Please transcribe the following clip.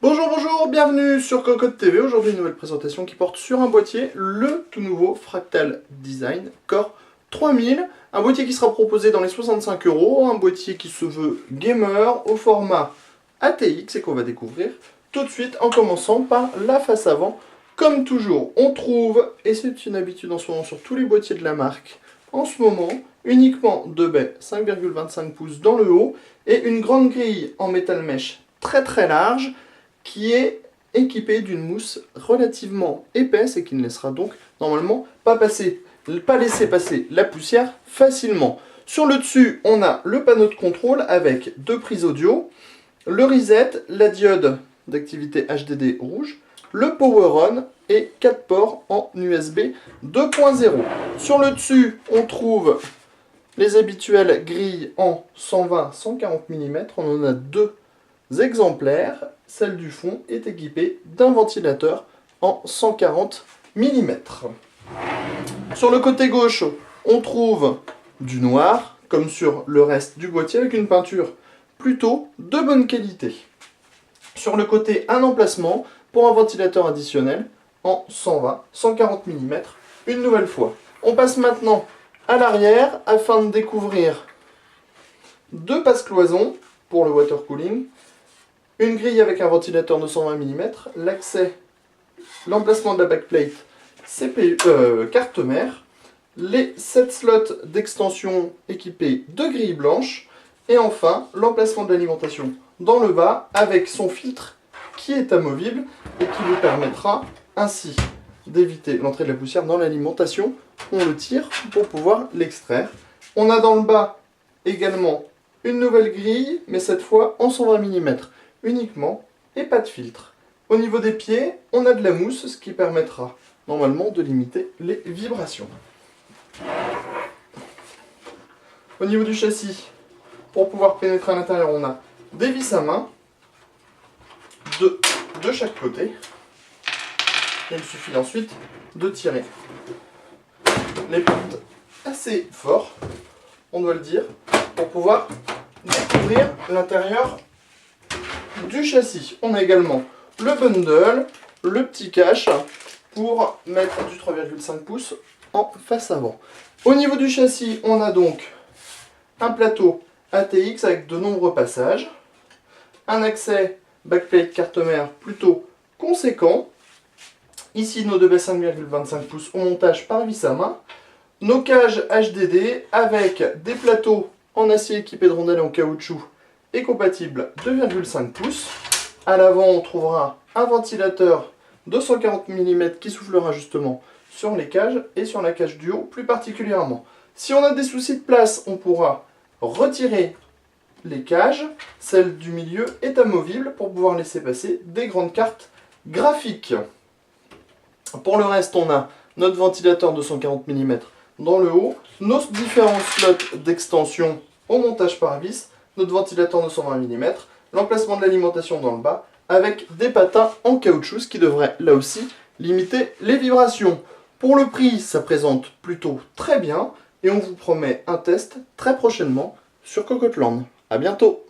Bonjour, bonjour, bienvenue sur Cocotte TV. Aujourd'hui, une nouvelle présentation qui porte sur un boîtier, le tout nouveau Fractal Design Core 3000. Un boîtier qui sera proposé dans les 65 €, un boîtier qui se veut gamer au format ATX et qu'on va découvrir tout de suite en commençant par la face avant. Comme toujours, on trouve, et c'est une habitude en ce moment sur tous les boîtiers de la marque, en ce moment, uniquement deux baies 5,25 pouces dans le haut et une grande grille en métal mèche très large qui est équipée d'une mousse relativement épaisse et qui ne laissera donc normalement pas laisser passer la poussière facilement. Sur le dessus, on a le panneau de contrôle avec deux prises audio, le reset, la diode d'activité HDD rouge, le power on et 4 ports en USB 2.0. Sur le dessus, on trouve les habituelles grilles en 120-140 mm. On en a deux exemplaires. Celle du fond est équipée d'un ventilateur en 140 mm. Sur le côté gauche, on trouve du noir, comme sur le reste du boîtier, avec une peinture plutôt de bonne qualité. Sur le côté, un emplacement pour un ventilateur additionnel en 120-140 mm, une nouvelle fois. On passe maintenant à l'arrière afin de découvrir deux passe-cloisons pour le water cooling, une grille avec un ventilateur de 120 mm, l'accès, l'emplacement de la backplate, CPU, carte mère, les 7 slots d'extension équipés de grilles blanches, et enfin l'emplacement de l'alimentation dans le bas avec son filtre qui est amovible et qui vous permettra ainsi d'éviter l'entrée de la poussière dans l'alimentation. On le tire pour pouvoir l'extraire. On a dans le bas également une nouvelle grille, mais cette fois en 120 mm uniquement et pas de filtre. Au niveau des pieds, on a de la mousse, ce qui permettra normalement de limiter les vibrations. Au niveau du châssis, pour pouvoir pénétrer à l'intérieur, on a des vis à main de chaque côté. Et il suffit ensuite de tirer les portes assez fort, on doit le dire, pour pouvoir découvrir l'intérieur du châssis. On a également le bundle, le petit cache pour mettre du 3,5 pouces en face avant. Au niveau du châssis, on a donc un plateau ATX avec de nombreux passages, un accès backplate carte mère plutôt conséquent. Ici nos deux baies 5,25 pouces au montage par vis à main, nos cages HDD avec des plateaux en acier équipés de rondelles en caoutchouc et compatibles 2,5 pouces. À l'avant, on trouvera un ventilateur de 140 mm qui soufflera justement sur les cages et sur la cage du haut plus particulièrement. Si on a des soucis de place, on pourra retirer les cages. Celle du milieu est amovible pour pouvoir laisser passer des grandes cartes graphiques. Pour le reste, on a notre ventilateur de 140 mm dans le haut, nos différents slots d'extension au montage par vis, notre ventilateur de 120 mm, l'emplacement de l'alimentation dans le bas, avec des patins en caoutchouc, ce qui devrait là aussi limiter les vibrations. Pour le prix, ça présente plutôt très bien, et on vous promet un test très prochainement sur Cocotte Land. A bientôt!